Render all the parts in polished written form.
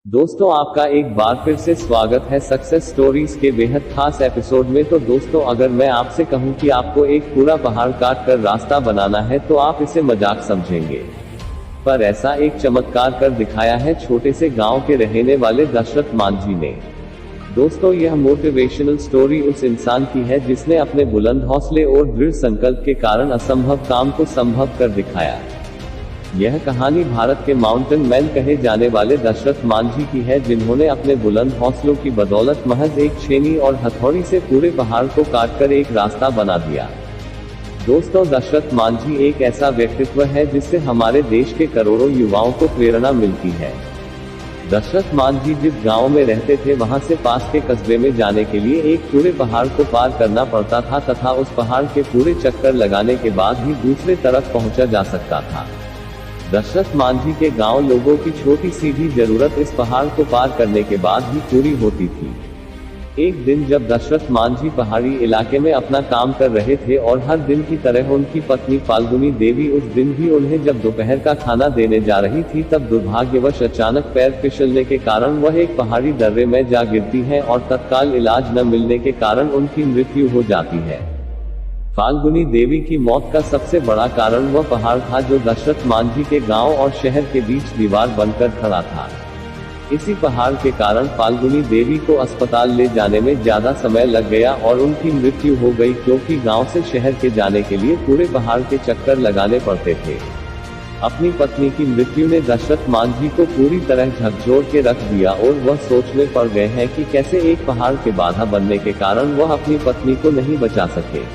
दोस्तों आपका एक बार फिर से स्वागत है सक्सेस स्टोरीज के बेहद खास एपिसोड में। तो दोस्तों अगर मैं आपसे कहूं कि आपको एक पूरा पहाड़ काट कर रास्ता बनाना है तो आप इसे मजाक समझेंगे, पर ऐसा एक चमत्कार कर दिखाया है छोटे से गांव के रहने वाले दशरथ मांझी ने। दोस्तों यह मोटिवेशनल स्टोरी उस इंसान की है जिसने अपने बुलंद हौसले और दृढ़ संकल्प के कारण असंभव काम को संभव कर दिखाया। यह कहानी भारत के माउंटेन मैन कहे जाने वाले दशरथ मांझी की है, जिन्होंने अपने बुलंद हौसलों की बदौलत महज एक छेनी और हथौड़ी से पूरे पहाड़ को काटकर एक रास्ता बना दिया। दोस्तों दशरथ मांझी एक ऐसा व्यक्तित्व है जिससे हमारे देश के करोड़ों युवाओं को प्रेरणा मिलती है। दशरथ मांझी जिस गांव में रहते थे वहां से पास के कस्बे में जाने के लिए एक पूरे पहाड़ को पार करना पड़ता था तथा उस पहाड़ के पूरे चक्कर लगाने के बाद ही दूसरे तरफ पहुंचा जा सकता था। दशरथ मांझी के गांव लोगों की छोटी सी भी जरूरत इस पहाड़ को पार करने के बाद ही पूरी होती थी। एक दिन जब दशरथ मांझी पहाड़ी इलाके में अपना काम कर रहे थे और हर दिन की तरह उनकी पत्नी फाल्गुनी देवी उस दिन भी उन्हें जब दोपहर का खाना देने जा रही थी, तब दुर्भाग्यवश अचानक पैर फिसलने के कारण वह एक पहाड़ी दर्रे में जा गिरती है और तत्काल इलाज न मिलने के कारण उनकी मृत्यु हो जाती है। फाल्गुनी देवी की मौत का सबसे बड़ा कारण वह पहाड़ था जो दशरथ मांझी के गांव और शहर के बीच दीवार बनकर खड़ा था। इसी पहाड़ के कारण फाल्गुनी देवी को अस्पताल ले जाने में ज्यादा समय लग गया और उनकी मृत्यु हो गई, क्योंकि गांव से शहर के जाने के लिए पूरे पहाड़ के चक्कर लगाने पड़ते थे। अपनी पत्नी की मृत्यु ने दशरथ मांझी को पूरी तरह झकझोर के रख दिया और वह सोच में पड़ गए हैं कि कैसे एक पहाड़ के बाधा बनने के कारण वह अपनी पत्नी को नहीं बचा सके।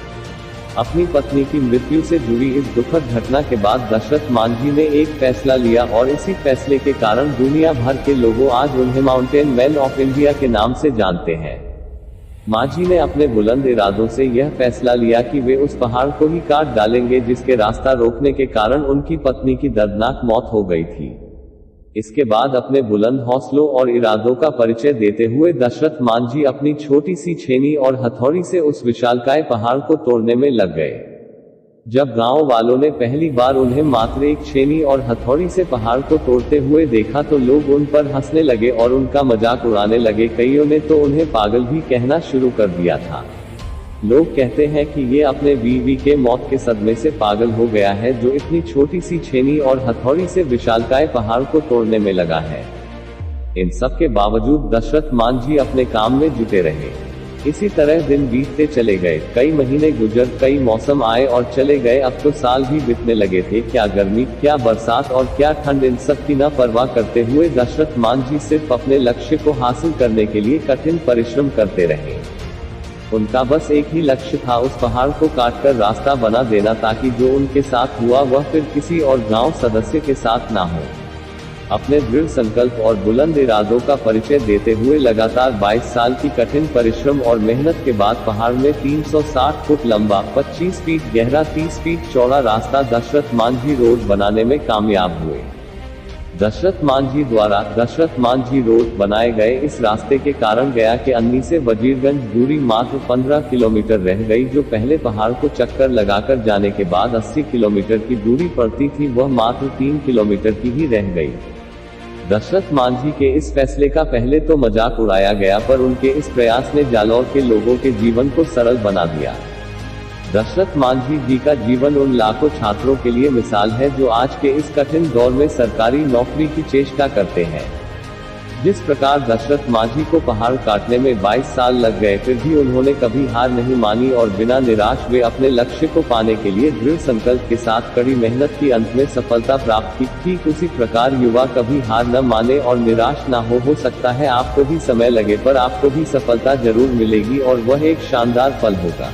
अपनी पत्नी की मृत्यु से जुड़ी इस दुखद घटना के बाद दशरथ मांझी ने एक फैसला लिया और इसी फैसले के कारण दुनिया भर के लोगों आज उन्हें माउंटेन मैन ऑफ इंडिया के नाम से जानते हैं। मांझी ने अपने बुलंद इरादों से यह फैसला लिया कि वे उस पहाड़ को ही काट डालेंगे जिसके रास्ता रोकने के कारण उनकी पत्नी की दर्दनाक मौत हो गई थी। इसके बाद अपने बुलंद हौसलों और इरादों का परिचय देते हुए दशरथ मांझी अपनी छोटी सी छेनी और हथौड़ी से उस विशालकाय पहाड़ को तोड़ने में लग गए। जब गांव वालों ने पहली बार उन्हें मात्र एक छेनी और हथौड़ी से पहाड़ को तोड़ते हुए देखा तो लोग उन पर हंसने लगे और उनका मजाक उड़ाने लगे। कईयों ने तो उन्हें पागल भी कहना शुरू कर दिया था। लोग कहते हैं कि ये अपने बीवी के मौत के सदमे से पागल हो गया है जो इतनी छोटी सी छेनी और हथौड़ी से विशालकाय पहाड़ को तोड़ने में लगा है। इन सब के बावजूद दशरथ मांझी अपने काम में जुटे रहे। इसी तरह दिन बीतते चले गए, कई महीने गुजर, कई मौसम आए और चले गए। अब तो साल भी बीतने लगे थे। क्या गर्मी, क्या बरसात और क्या ठंड, इन सब की न परवाह करते हुए दशरथ मांझी सिर्फ अपने लक्ष्य को हासिल करने के लिए कठिन परिश्रम करते रहे। उनका बस एक ही लक्ष्य था, उस पहाड़ को काटकर रास्ता बना देना, ताकि जो उनके साथ हुआ वह फिर किसी और गांव सदस्य के साथ ना हो। अपने दृढ़ संकल्प और बुलंद इरादों का परिचय देते हुए लगातार 22 साल की कठिन परिश्रम और मेहनत के बाद पहाड़ में 360 फुट लंबा, 25 फीट गहरा, 30 फीट चौड़ा रास्ता दशरथ मांझी रोड बनाने में कामयाब हुए। दशरथ मांझी द्वारा दशरथ मांझी रोड बनाए गए इस रास्ते के कारण गया के अन्नी से वजीरगंज दूरी मात्र 15 किलोमीटर रह गई। जो पहले पहाड़ को चक्कर लगाकर जाने के बाद 80 किलोमीटर की दूरी पड़ती थी, वह मात्र 3 किलोमीटर की ही रह गई। दशरथ मांझी के इस फैसले का पहले तो मजाक उड़ाया गया, पर उनके इस प्रयास ने जालौर के लोगों के जीवन को सरल बना दिया। दशरथ मांझी जी का जीवन उन लाखों छात्रों के लिए मिसाल है जो आज के इस कठिन दौर में सरकारी नौकरी की चेष्टा करते हैं। जिस प्रकार दशरथ मांझी को पहाड़ काटने में 22 साल लग गए, फिर भी उन्होंने कभी हार नहीं मानी और बिना निराश वे अपने लक्ष्य को पाने के लिए दृढ़ संकल्प के साथ कड़ी मेहनत की अंत में सफलता प्राप्त की। ठीक उसी प्रकार युवा कभी हार न माने और निराश न हो सकता है आपको भी समय लगे पर आपको भी सफलता जरूर मिलेगी और वह एक शानदार फल होगा।